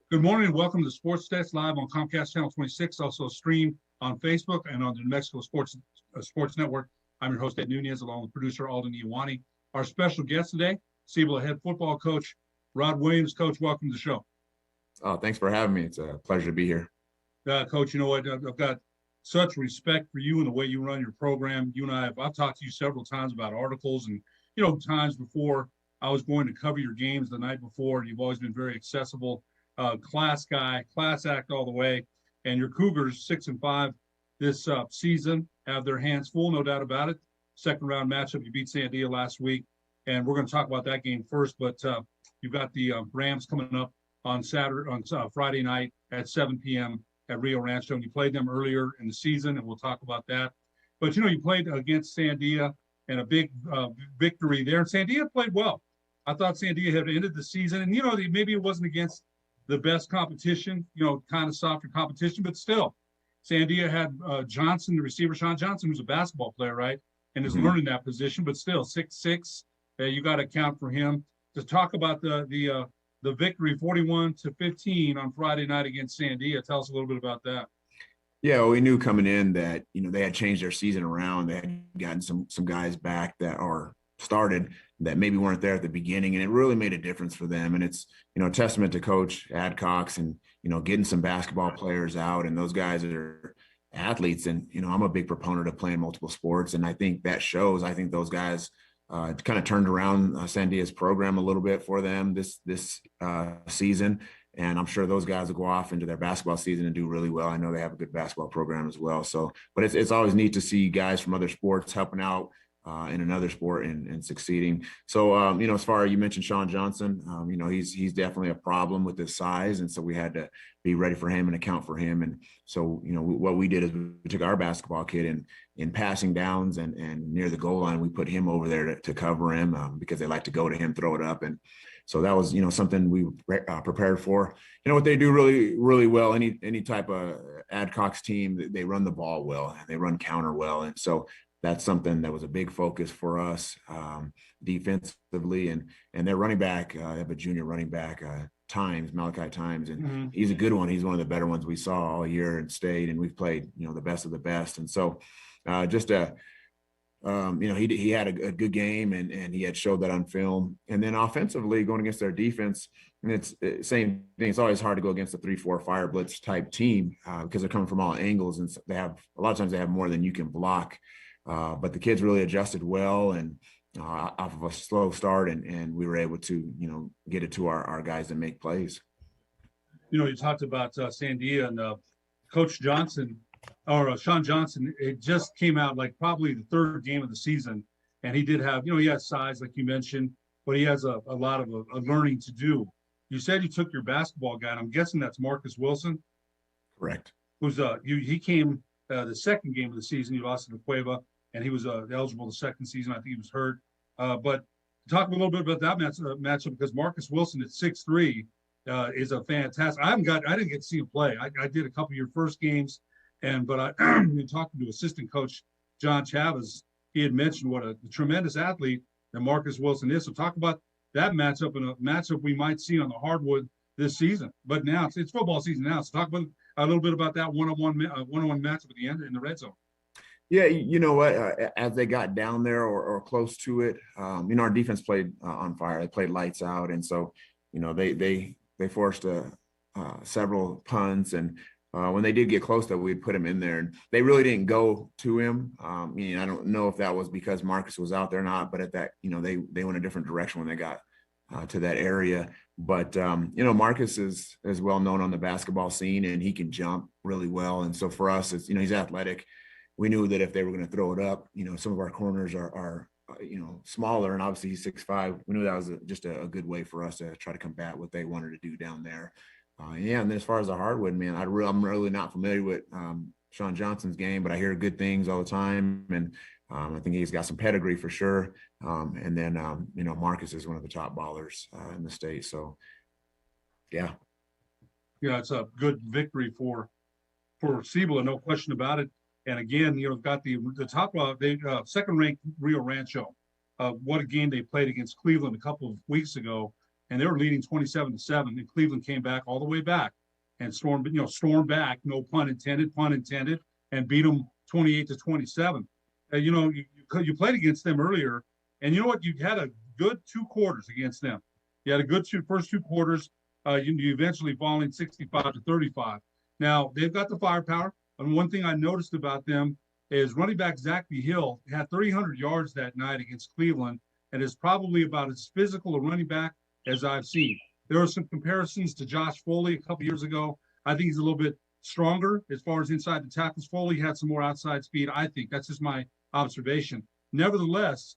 Good morning and welcome to Sports Stats live on Comcast Channel 26, also streamed on Facebook and on the New Mexico Sports Network. I'm your host, Ed Nunez, along with producer Alden Iwani. Our special guest today, Cibola head football coach, Rod Williams. Coach, welcome to the show. Oh, thanks for having me. It's a pleasure to be here. Coach, you know what? I've got such respect for you and the way you run your program. You and I've talked to you several times about articles and, times before I was going to cover your games the night before. You've always been very accessible. Class guy, class act all the way. And your Cougars, 6-5 this season, have their hands full, no doubt about it. Second round matchup, you beat Sandia last week, and we're going to talk about that game first. But you've got the Rams coming up on Friday night at 7 p.m. at Rio Rancho, and you played them earlier in the season, and we'll talk about that. But you played against Sandia and a big victory there. And Sandia played well. I thought Sandia had ended the season, and maybe it wasn't against the best competition, kind of softer competition, but still, Sandia had Johnson, the receiver, Sean Johnson, who's a basketball player, right, and is learning that position, but still 6'6". You got to account for him. To talk about the victory, 41-15 on Friday night against Sandia. Tell us a little bit about that. Yeah, well, we knew coming in that they had changed their season around. They had gotten some guys back that are started that maybe weren't there at the beginning, and it really made a difference for them. And it's a testament to Coach Adcox and getting some basketball players out, and those guys are athletes. And I'm a big proponent of playing multiple sports, and I think that shows. I think those guys kind of turned around Sandia's program a little bit for them this season, and I'm sure those guys will go off into their basketball season and do really well. I know they have a good basketball program as well. So, but it's always neat to see guys from other sports helping out in another sport and succeeding. So, as far as you mentioned, Sean Johnson, he's definitely a problem with his size. And so we had to be ready for him and account for him. And so, what we did is we took our basketball kid and in passing downs and near the goal line, we put him over there to cover him because they like to go to him, throw it up. And so that was, something we prepared for. What they do really, really well, any type of Adcox team, they run the ball well, and they run counter well. And so that's something that was a big focus for us defensively, and their running back, they have a junior running back, Malachi Times, and he's a good one. He's one of the better ones we saw all year in state, and we've played, the best of the best. And so he had a good game, and he had showed that on film. And then offensively, going against their defense, and it's the same thing. It's always hard to go against a 3-4 fire blitz type team because they're coming from all angles, and they have a lot of times they have more than you can block. But the kids really adjusted well, and off of a slow start, and we were able to, get it to our guys that make plays. You talked about Sandia and Coach Johnson, or Sean Johnson. It just came out like probably the third game of the season, and he did have, he has size like you mentioned, but he has a lot of a learning to do. You said you took your basketball guy, and I'm guessing that's Marcus Wilson. Correct. Who's he came the second game of the season. You lost to the Cueva, and he was eligible the second season. I think he was hurt. But talk a little bit about that matchup because Marcus Wilson at 6'3" is a fantastic. I didn't get to see him play. I did a couple of your first games, but in talking to assistant coach John Chavez, he had mentioned what a tremendous athlete that Marcus Wilson is. So talk about that matchup and a matchup we might see on the hardwood this season. But now it's football season now. So talk about a little bit about that one-on-one matchup at the end in the red zone. Yeah, you know what? As they got down there or close to it, our defense played on fire. They played lights out, and so they forced several punts, and when they did get close, that we'd put him in there. And they really didn't go to him. I don't know if that was because Marcus was out there or not, but at that, they went a different direction when they got to that area. But Marcus is well known on the basketball scene, and he can jump really well. And so for us, it's he's athletic. We knew that if they were going to throw it up, some of our corners are smaller, and obviously he's 6'5". We knew that was just a good way for us to try to combat what they wanted to do down there. And then as far as the hardwood, man, I'm really not familiar with Sean Johnson's game, but I hear good things all the time, and I think he's got some pedigree for sure. And then Marcus is one of the top ballers in the state. So, yeah, it's a good victory for Cibola, no question about it. And again, got the top second-ranked Rio Rancho. What a game they played against Cleveland a couple of weeks ago. and they were leading 27-7, and Cleveland came back all the way back and stormed back, no pun intended, and beat them 28-27. You played against them earlier, and you know what? You had a good 2 quarters against them. You had a good first 2 quarters. You eventually falling 65-35. Now they've got the firepower, and one thing I noticed about them is running back Zach Hill had 300 yards that night against Cleveland, and is probably about as physical a running back as I've seen. There are some comparisons to Josh Foley a couple years ago. I think he's a little bit stronger as far as inside the tackles. Foley had some more outside speed. I think that's just my observation. Nevertheless,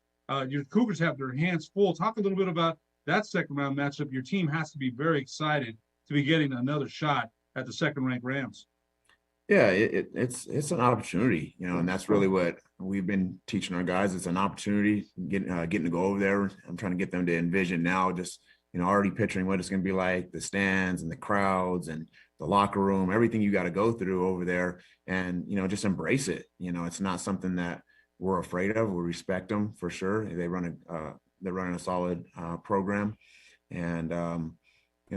your Cougars have their hands full. Talk a little bit about that second round matchup. Your team has to be very excited to be getting another shot at the second ranked Rams. Yeah, it's an opportunity, and that's really what we've been teaching our guys. It's an opportunity, getting to go over there. I'm trying to get them to envision now, just already picturing what it's going to be like, the stands and the crowds and the locker room, everything you got to go through over there, and just embrace it. It's not something that we're afraid of. We respect them for sure. They're running a solid program, and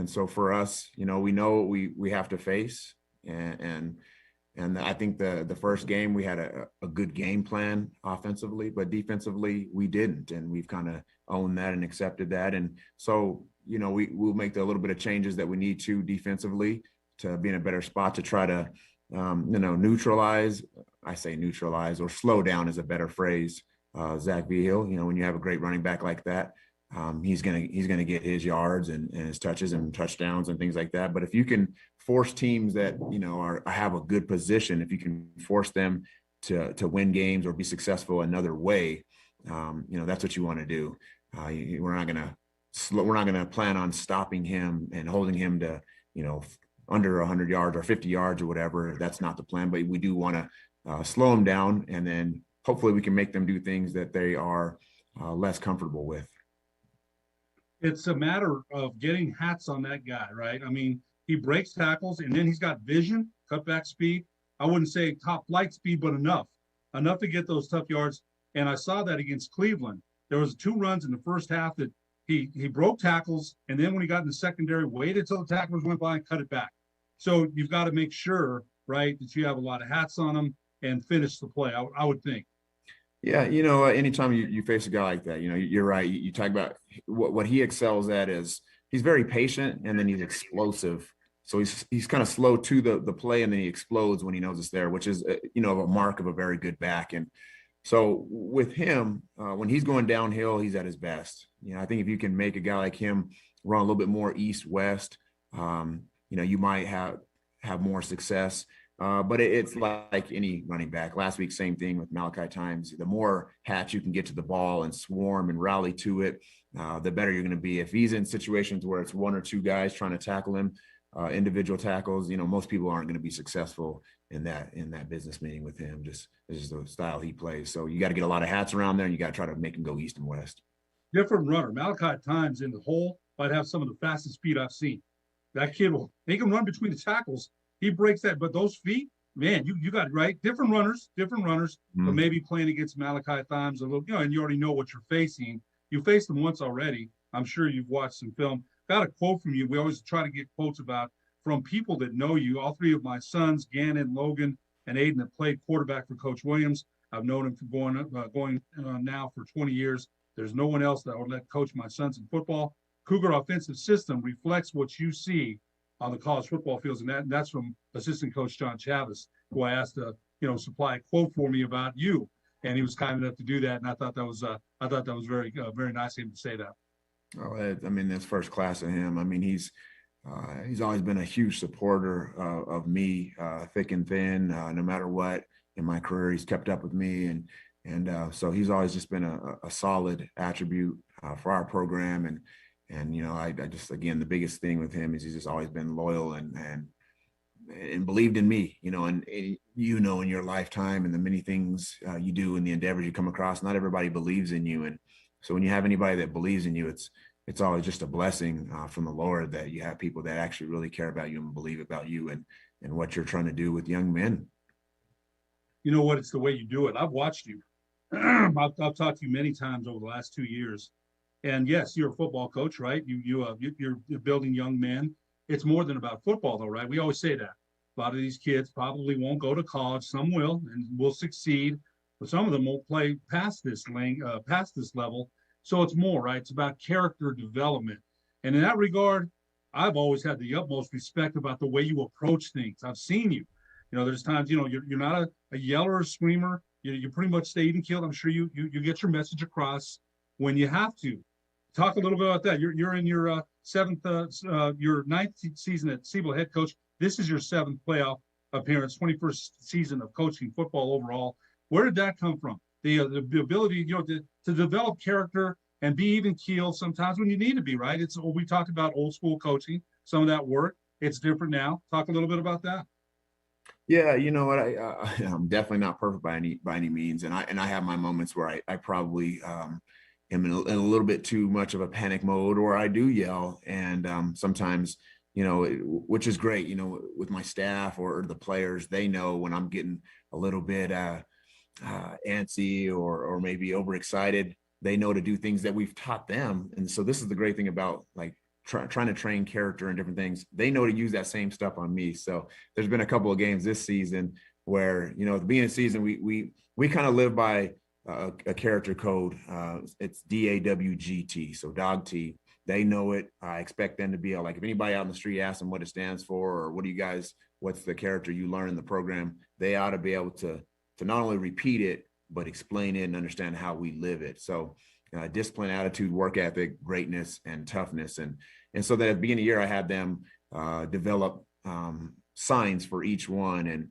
so for us, we know what we have to face, and I think the first game we had a good game plan offensively, but defensively we didn't, and we've kind of owned that and accepted that. And so, we'll make the little bit of changes that we need to defensively to be in a better spot to try to, neutralize. I say neutralize, or slow down is a better phrase. Zach Hill, when you have a great running back like that, he's gonna get his yards and his touches and touchdowns and things like that. But if you can force teams that have a good position, if you can force them to win games or be successful another way, that's what you want to do. We're not gonna plan on stopping him and holding him to under 100 yards or 50 yards or whatever. That's not the plan. But we do want to slow him down, and then hopefully we can make them do things that they are less comfortable with. It's a matter of getting hats on that guy, right? I mean, he breaks tackles, and then he's got vision, cutback speed. I wouldn't say top flight speed, but enough to get those tough yards. And I saw that against Cleveland. There was 2 runs in the first half that he broke tackles, and then when he got in the secondary, waited till the tacklers went by and cut it back. So you've got to make sure, right, that you have a lot of hats on him and finish the play, I would think. Yeah, anytime you face a guy like that, you're right. You talk about what he excels at is he's very patient, and then he's explosive. So he's kind of slow to the play, and then he explodes when he knows it's there, which is a mark of a very good back. And so with him, when he's going downhill, he's at his best. I think if you can make a guy like him run a little bit more east-west, you might have more success. But it's like any running back. Last week, same thing with Malachi Times. The more hats you can get to the ball and swarm and rally to it, the better you're going to be. If he's in situations where it's 1 or 2 guys trying to tackle him, individual tackles, most people aren't going to be successful in that business meeting with him. This is the style he plays. So you got to get a lot of hats around there, and you got to try to make him go east and west. Different runner. Malachi Times in the hole might have some of the fastest speed I've seen. That kid he can run between the tackles. He breaks that, but those feet, man, you got it right. Different runners, Mm-hmm. but maybe playing against Malachi Times a little, and you already know what you're facing. You faced him once already. I'm sure you've watched some film. Got a quote from you. We always try to get quotes from people that know you. All 3 of my sons, Gannon, Logan, and Aiden, have played quarterback for Coach Williams. I've known him for going now for 20 years. There's no one else that would let coach my sons in football. Cougar offensive system reflects what you see on the college football fields, and that's from assistant coach John Chavis, who I asked to supply a quote for me about you, and he was kind enough to do that. And I thought that was very very nice of him to say that. Oh, I mean, that's first class of him. I mean, he's always been a huge supporter of me, thick and thin. No matter what in my career, he's kept up with me, and so he's always just been a solid attribute for our program. And I just, again, the biggest thing with him is he's just always been loyal and believed in me, and in your lifetime and the many things you do and the endeavors you come across. Not everybody believes in you, and so when you have anybody that believes in you, it's always just a blessing from the Lord that you have people that actually really care about you and believe about you and what you're trying to do with young men. You know what? It's the way you do it. I've watched you. I've talked to you many times over the last 2 years, And yes, you're a football coach, right? You're building young men. It's more than about football, though, right? We always say that. A lot of these kids probably won't go to college. Some will and will succeed, but some of them won't play past this level. So it's more, right? It's about character development. And in that regard, I've always had the utmost respect about the way you approach things. I've seen you. There's times, you're not a yeller or screamer. You pretty much stay even keeled. I'm sure you get your message across when you have to. Talk a little bit about that. You're in your your ninth season at Cibola head coach. This is your seventh playoff appearance, 21st season of coaching football overall. Where did that come from? The ability, to develop character and be even keeled sometimes when you need to be, right? We talked about old school coaching, some of that work. It's different now. Talk a little bit about that. Yeah, you know what? I'm definitely not perfect by any means, and I have my moments where I probably am in a little bit too much of a panic mode, or I do yell, and sometimes, which is great, with my staff or the players, they know when I'm getting a little bit antsy or maybe overexcited. They know to do things that we've taught them, and so this is the great thing about like trying to train character and different things. They know to use that same stuff on me. So there's been a couple of games this season where, at the beginning of the season, we kind of live by a character code. It's DAWGT, so dog T. They know it. I expect them to be like, if anybody out in the street asks them what it stands for, or what's the character you learn in the program, they ought to be able to not only repeat it, but explain it and understand how we live it. So discipline, attitude, work ethic, greatness, and toughness. And so that at the beginning of the year, I had them develop signs for each one, and,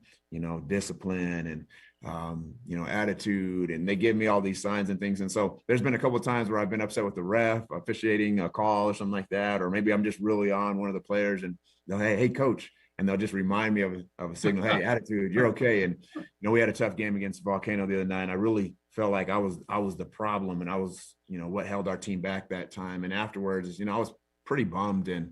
discipline and, attitude. And they give me all these signs and things. And so there's been a couple of times where I've been upset with the ref officiating a call or something like that, or maybe I'm just really on one of the players and they'll, hey, coach. And they'll just remind me of a signal, hey, attitude, you're okay. And, we had a tough game against Volcano the other night. And I really felt like I was the problem, and I was, what held our team back that time. And afterwards, I was pretty bummed. And,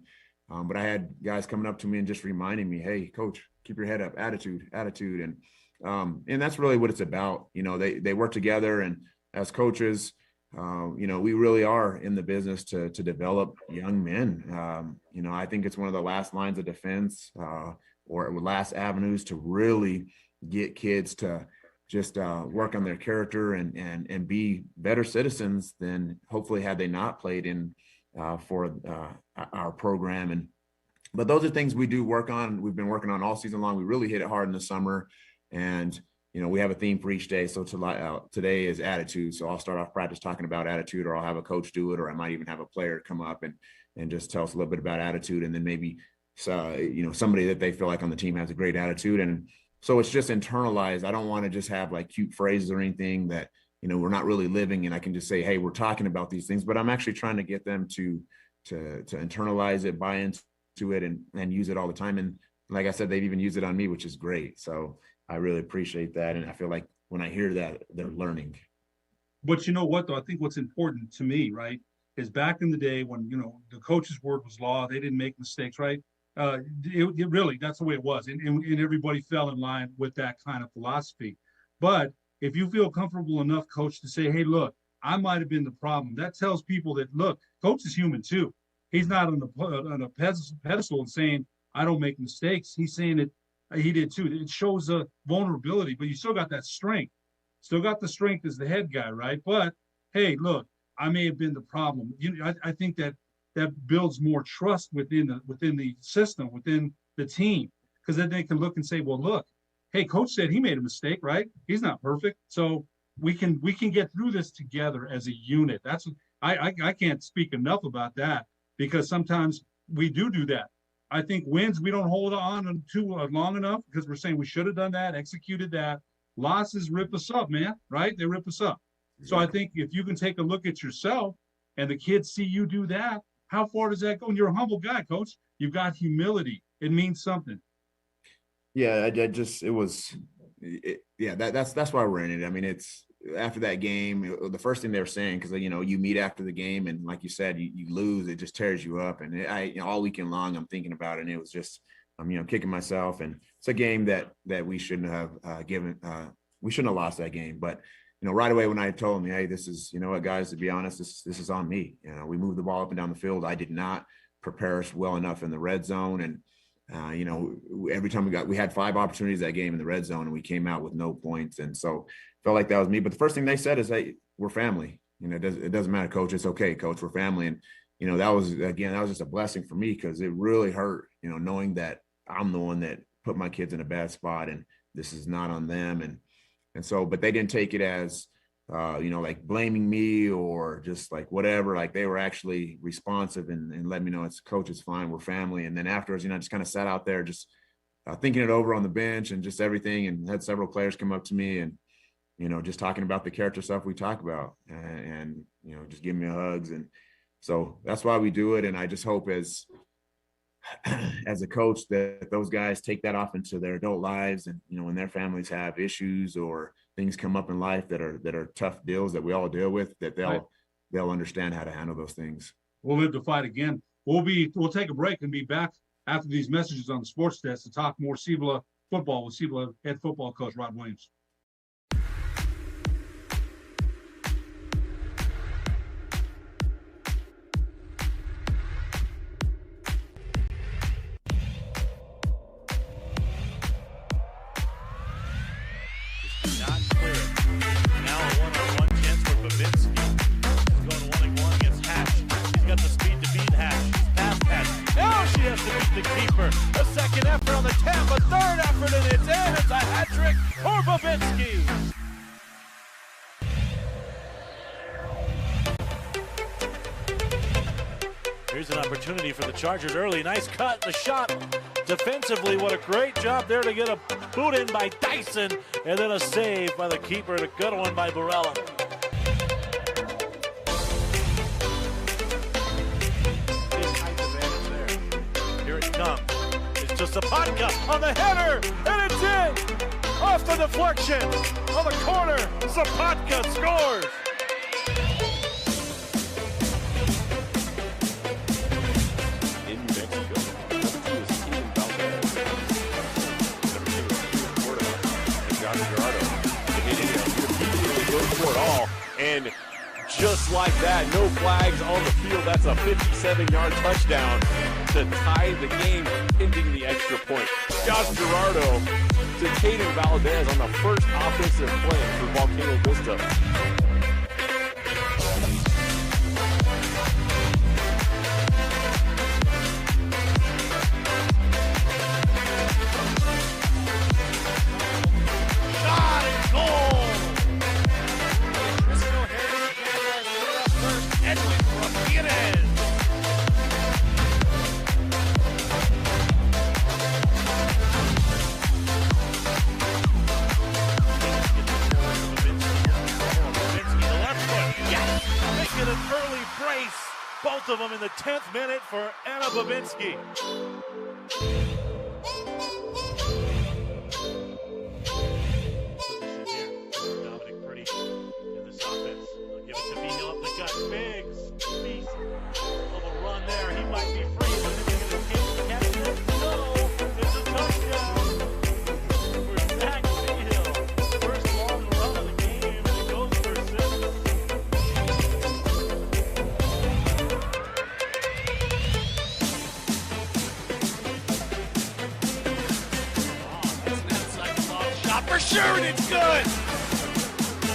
but I had guys coming up to me and just reminding me, hey, coach, keep your head up, attitude. And that's really what it's about. They work together, and as coaches, we really are in the business to develop young men. I think it's one of the last lines of defense or last avenues to really get kids to just work on their character and be better citizens than hopefully had they not played in for our program. But those are things we do work on. We've been working on all season long. We really hit it hard in the summer, and we have a theme for each day. So today is attitude. So I'll start off practice talking about attitude, or I'll have a coach do it, or I might even have a player come up and just tell us a little bit about attitude. And then maybe, somebody that they feel like on the team has a great attitude. And so it's just internalized. I don't want to just have like cute phrases or anything that, we're not really living. And I can just say, hey, we're talking about these things, but I'm actually trying to get them to internalize it, buy into it, and use it all the time. And like I said, they've even used it on me, which is great. So I really appreciate that. And I feel like when I hear that, they're learning. But you know what, though? I think what's important to me, right, is back in the day when, the coach's word was law, they didn't make mistakes, right? It really, that's the way it was. And everybody fell in line with that kind of philosophy. But if you feel comfortable enough, coach, to say, hey, look, I might have been the problem, that tells people that, look, coach is human too. He's not on a pedestal and saying, I don't make mistakes. He's saying it. He did too. It shows a vulnerability, but you still got that strength. Still got the strength as the head guy, right? But hey, look, I may have been the problem. I think that builds more trust within the system, within the team, because then they can look and say, well, look, hey, coach said he made a mistake, right? He's not perfect, so we can get through this together as a unit. That's I can't speak enough about that, because sometimes we do that. I think wins, we don't hold on too long enough because we're saying we should have done that, executed that. Losses rip us up, man, right? They rip us up. Exactly. So I think if you can take a look at yourself and the kids see you do that, how far does that go? And you're a humble guy, coach. You've got humility. It means something. Yeah, that's why we're in it. I mean, it's after that game, the first thing they were saying, because you meet after the game, and like you said, you lose, it just tears you up. And all weekend long, I'm thinking about it, and it was just I'm kicking myself. And it's a game that we shouldn't have we shouldn't have lost that game. But right away when I told him, hey, this is, what, guys, to be honest, this is on me. We moved the ball up and down the field. I did not prepare us well enough in the red zone. And, every time we had 5 opportunities that game in the red zone and we came out with no points. And so felt like that was me. But the first thing they said is, hey, we're family. It doesn't matter, coach. It's okay, coach. We're family. And, that was just a blessing for me, because it really hurt, knowing that I'm the one that put my kids in a bad spot and this is not on them. And so, but they didn't take it as, like blaming me or just like whatever. Like, they were actually responsive and let me know, it's, coach, it's fine. We're family. And then afterwards, I just kind of sat out there just thinking it over on the bench and just everything, and had several players come up to me and, just talking about the character stuff we talk about and just giving me hugs. And so that's why we do it. And I just hope as a coach that those guys take that off into their adult lives, and when their families have issues or things come up in life that are tough deals that we all deal with, that they'll understand how to handle those things. We'll live to fight again. We'll take a break and be back after these messages on the sports desk to talk more Cibola football with Cibola head football coach Rod Williams. The keeper, a second effort on the tap, a third effort, and it's in. It's a hat trick for Babinski. Here's an opportunity for the Chargers early. Nice cut, the shot. Defensively, what a great job there to get a boot in by Dyson, and then a save by the keeper, and a good one by Barella. It's just Cibola on the header, and it's in! Off the deflection, on the corner, Cibola scores! In Mexico, and just like that, no flags on the field. That's a 57-yard touchdown to tie the game, ending the extra point. Josh Gerardo to Caden Valdez on the first offensive play for Volcano Vista. Both of them in the 10th minute for Anna Babinski. Dominic Purdy in this offense. They'll give it to Beal up the gut. Biggs. Little run there. He might be free, but then he's going to catch it. No, it's a touchdown for Zach Beal. First long run of the game, and it goes for 6. For sure, and it's good.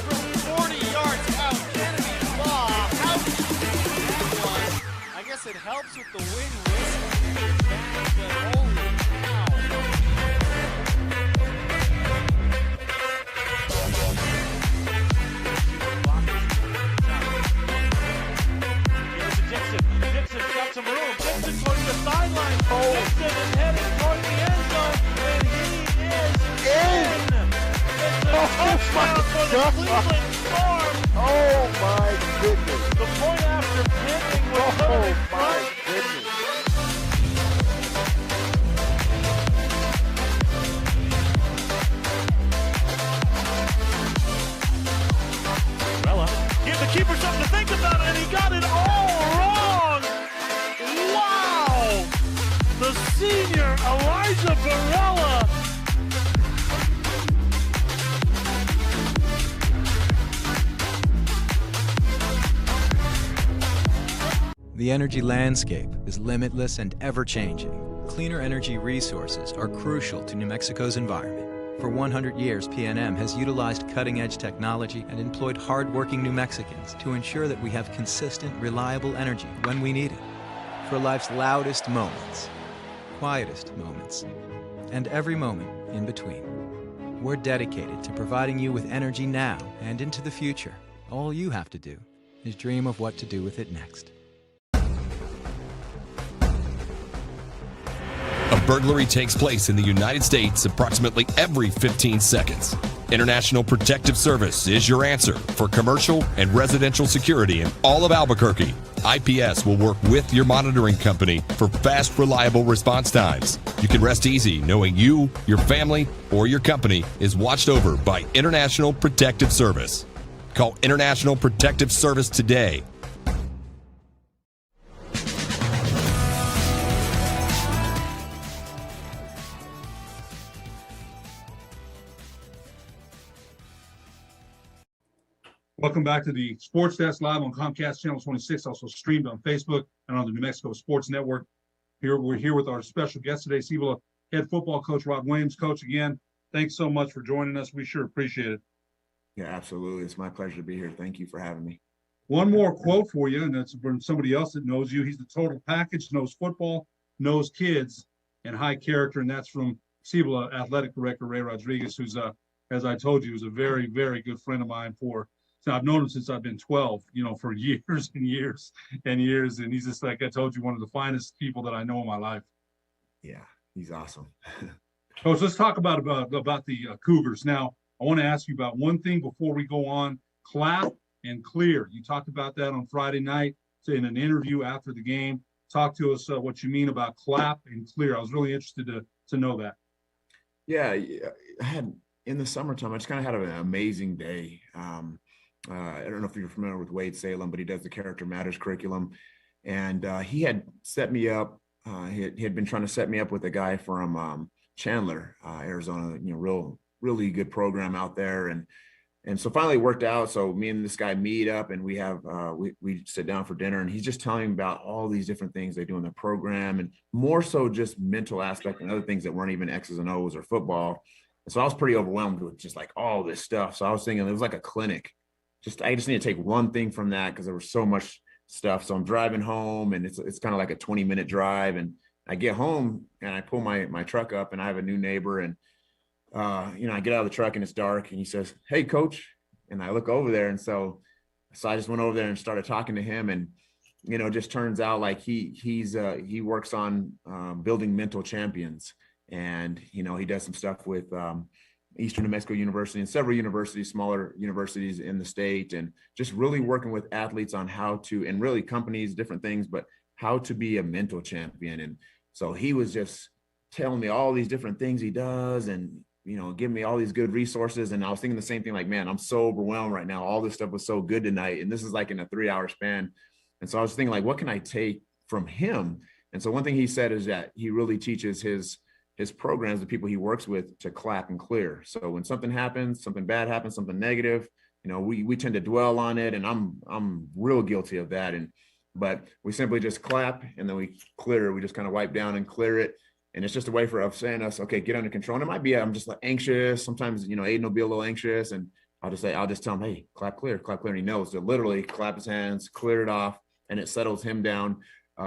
From 40 yards out, Kennedy's ball. How did you do that one? I guess it helps with the wind whistling, but holy cow. Give it to Dixon. Dixon's got some room. Dixon towards the sideline. Dixon is heading toward the end zone, and he is in. Oh my goodness. The point after pending was oh my goodness. Barella gave the keeper something to think about, and he got it all wrong. Wow. The senior Elijah Barella The energy landscape is limitless and ever-changing. Cleaner energy resources are crucial to New Mexico's environment. For 100 years, PNM has utilized cutting-edge technology and employed hard-working New Mexicans to ensure that we have consistent, reliable energy when we need it. For life's loudest moments, quietest moments, and every moment in between. We're dedicated to providing you with energy now and into the future. All you have to do is dream of what to do with it next. A burglary takes place in the United States approximately every 15 seconds. International Protective Service is your answer for commercial and residential security in all of Albuquerque. IPS will work with your monitoring company for fast, reliable response times. You can rest easy knowing you, your family, or your company is watched over by International Protective Service. Call International Protective Service today. Welcome back to the Sports Desk live on Comcast Channel 26, also streamed on Facebook and on the New Mexico Sports Network. We're here with our special guest today, Cibola head football coach Rod Williams. Coach, again, thanks so much for joining us. We sure appreciate it. Yeah, absolutely. It's my pleasure to be here. Thank you for having me. One more quote for you, and that's from somebody else that knows you. He's the total package, knows football, knows kids, and high character, and that's from Cibola athletic director Ray Rodriguez, who's, as I told you, is a very, very good friend of mine So I've known him since I've been 12, for years and years and years. And he's just, like I told you, one of the finest people that I know in my life. Yeah, he's awesome. Coach, let's talk about the Cougars. Now, I want to ask you about one thing before we go on. Clap and clear. You talked about that on Friday night in an interview after the game. Talk to us what you mean about clap and clear. I was really interested to know that. Yeah, I had in the summertime, I just kind of had an amazing day. I don't know if you're familiar with Wade Salem, but he does the Character Matters curriculum. And he had set me up. He had been trying to set me up with a guy from Chandler, Arizona, really good program out there. And so finally it worked out. So me and this guy meet up and we have, we sit down for dinner and he's just telling me about all these different things they do in their program and more so just mental aspect and other things that weren't even X's and O's or football. And so I was pretty overwhelmed with just like all this stuff. So I was thinking it was like a clinic. I just need to take one thing from that because there was so much stuff. So I'm driving home and it's kind of like a 20-minute drive. And I get home and I pull my truck up and I have a new neighbor and, I get out of the truck and it's dark and he says, "Hey, coach." And I look over there. And so I just went over there and started talking to him and, it just turns out like he works on building mental champions. And, he does some stuff with Eastern New Mexico University and several universities, smaller universities in the state, and just really working with athletes on how to, and really companies, different things, but how to be a mental champion. And so he was just telling me all these different things he does and, giving me all these good resources. And I was thinking the same thing, like, man, I'm so overwhelmed right now. All this stuff was so good tonight. And this is like in a 3-hour span. And so I was thinking like, what can I take from him? And so one thing he said is that he really teaches his programs, the people he works with, to clap and clear. So when something happens, something bad happens, something negative, we tend to dwell on it, and I'm real guilty of that. But we simply just clap and then we clear. We just kind of wipe down and clear it, and it's just a way of saying us, okay, get under control. And it might be I'm just like anxious. Sometimes Aiden will be a little anxious, and I'll just tell him, hey, clap clear, and he knows to literally clap his hands, clear it off, and it settles him down.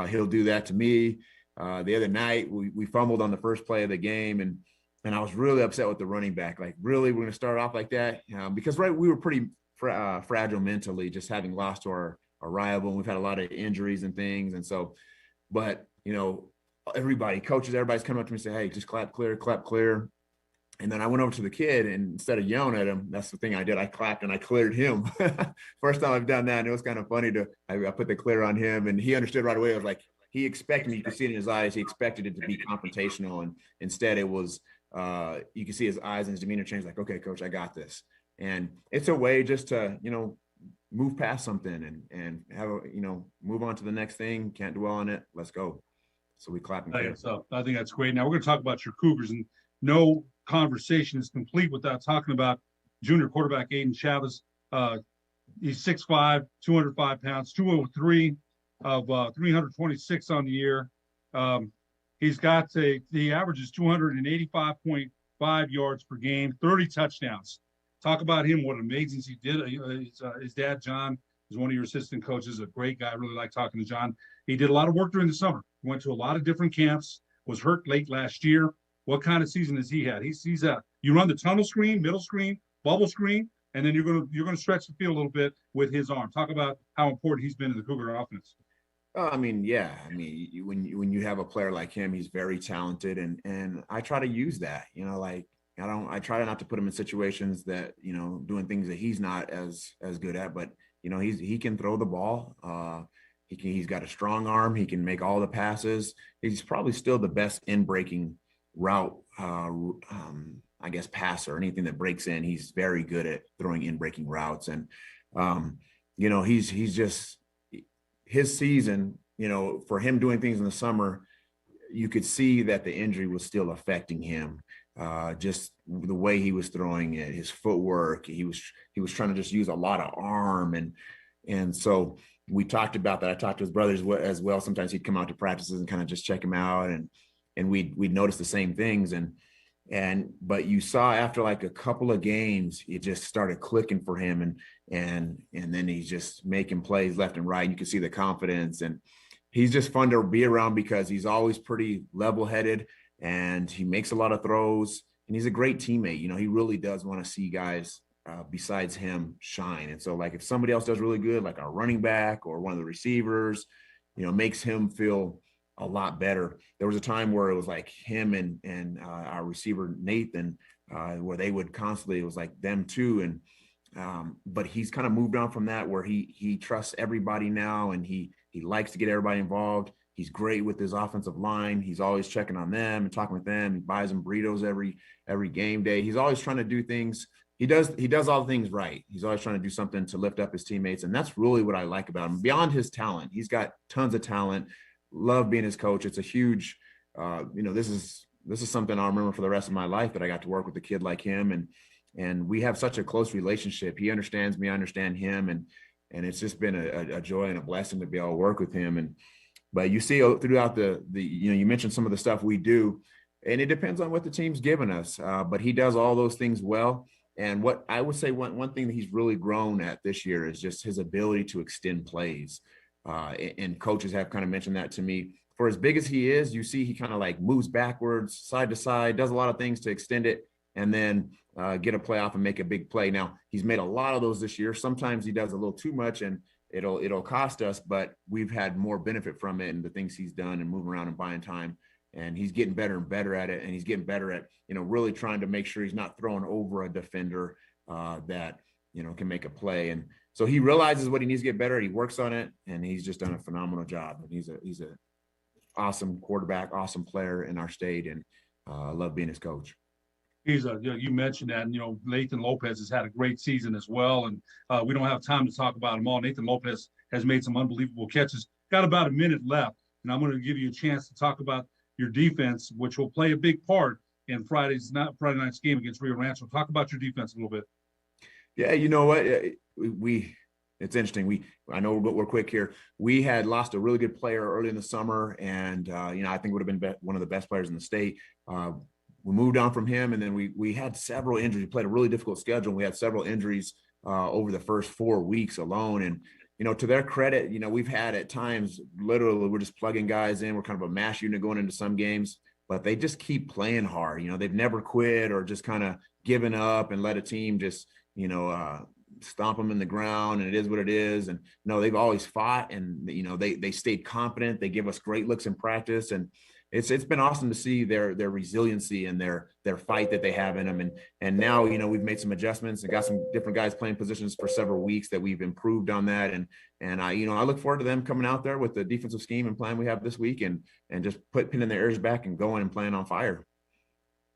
He'll do that to me. The other night we fumbled on the first play of the game and I was really upset with the running back. Like, really, we're going to start off like that? Because we were pretty fragile mentally, just having lost to our rival, and we've had a lot of injuries and things. And so, but everybody's coming up to me and say, hey, just clap clear. And then I went over to the kid, and instead of yelling at him, that's the thing I did. I clapped and I cleared him. First time I've done that. And it was kind of funny I put the clear on him, and he understood right away. I was like, he expected me, you could see it in his eyes, he expected it to be confrontational, and instead it was, you can see his eyes and his demeanor change, like, okay, coach, I got this. And it's a way just to, move past something and have move on to the next thing. Can't dwell on it. Let's go. So we clap and clear. So I think that's great. Now we're going to talk about your Cougars, and no conversation is complete without talking about junior quarterback Aiden Chavez. He's 6'5", 205 pounds, 203 of 326 on the year. He averages 285.5 yards per game, 30 touchdowns. Talk about him, what amazing he did. His dad, John, is one of your assistant coaches, a great guy. I really like talking to John. He did a lot of work during the summer. Went to a lot of different camps, was hurt late last year. What kind of season has he had? You run the tunnel screen, middle screen, bubble screen, and then you're gonna stretch the field a little bit with his arm. Talk about how important he's been to the Cougar offense. I mean, yeah. I mean, when you have a player like him, he's very talented, and I try to use that. Like I try not to put him in situations that doing things that he's not as good at. But he can throw the ball. He's got a strong arm. He can make all the passes. He's probably still the best in breaking route. I guess passer, anything that breaks in, he's very good at throwing in breaking routes. And he's just his season, for him doing things in the summer, you could see that the injury was still affecting him. Just the way he was throwing it, his footwork, he was trying to just use a lot of arm. And so we talked about that. I talked to his brothers as well. Sometimes he'd come out to practices and kind of just check him out. And we'd notice the same things. But you saw after like a couple of games, it just started clicking for him. And then he's just making plays left and right. You can see the confidence, and he's just fun to be around because he's always pretty level-headed, and he makes a lot of throws, and he's a great teammate. He really does want to see guys besides him shine. And so like if somebody else does really good, like our running back or one of the receivers, makes him feel a lot better. There was a time where it was like him and our receiver Nathan, where they would constantly, it was like them too. But he's kind of moved on from that, where he trusts everybody now, and he likes to get everybody involved. He's great with his offensive line. He's always checking on them and talking with them. He buys them burritos every game day. He's always trying to do things. He does all the things right. He's always trying to do something to lift up his teammates, and that's really what I like about him. Beyond his talent, he's got tons of talent. Love being his coach. It's a huge, this is something I'll remember for the rest of my life, that I got to work with a kid like him, and we have such a close relationship. He understands me, I understand him, and it's just been a joy and a blessing to be able to work with him. But you see throughout the you mentioned some of the stuff we do, and it depends on what the team's given us. But he does all those things well. And what I would say one thing that he's really grown at this year is just his ability to extend plays. And coaches have kind of mentioned that to me. For as big as he is, you see he kind of like moves backwards, side to side, does a lot of things to extend it, and then get a play off and make a big play. Now, he's made a lot of those this year. Sometimes he does a little too much, and it'll cost us, but we've had more benefit from it and the things he's done and moving around and buying time. And he's getting better and better at it. And he's getting better at, really trying to make sure he's not throwing over a defender that, can make a play. And so he realizes what he needs to get better at. He works on it, and he's just done a phenomenal job. And he's a awesome quarterback, awesome player in our state. And I love being his coach. You mentioned that, and, Nathan Lopez has had a great season as well. And we don't have time to talk about them all. Nathan Lopez has made some unbelievable catches. Got about a minute left, and I'm going to give you a chance to talk about your defense, which will play a big part in Friday night's game against Rio Rancho. Talk about your defense a little bit. Yeah, you know what? It's interesting. I know we're quick here. We had lost a really good player early in the summer, and I think would have been one of the best players in the state. We moved on from him, and then we had several injuries. We played a really difficult schedule, and we had several injuries over the first 4 weeks alone. And to their credit, we've had at times, literally, we're just plugging guys in. We're kind of a mash unit going into some games, but they just keep playing hard. They've never quit or just kind of given up and let a team just, stomp them in the ground, and it is what it is. And no, they've always fought, and they stayed confident. They give us great looks in practice, and it's been awesome to see their resiliency and their fight that they have in them. And now, we've made some adjustments and got some different guys playing positions for several weeks that we've improved on that. And I look forward to them coming out there with the defensive scheme and plan we have this week, and just pinning their ears back and going and playing on fire.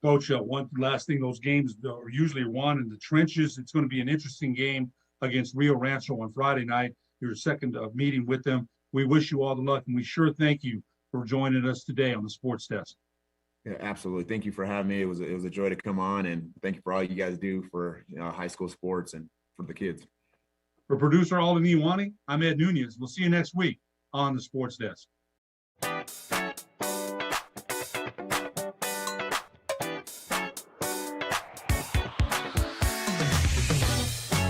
Coach, one last thing, those games are usually won in the trenches. It's going to be an interesting game against Rio Rancho on Friday night, your second meeting with them. We wish you all the luck, and we sure thank you for joining us today on the Sports Desk. Yeah, absolutely. Thank you for having me. It was a joy to come on, and thank you for all you guys do for high school sports and for the kids. For producer Alden Iwani, I'm Ed Nunez. We'll see you next week on the sports desk.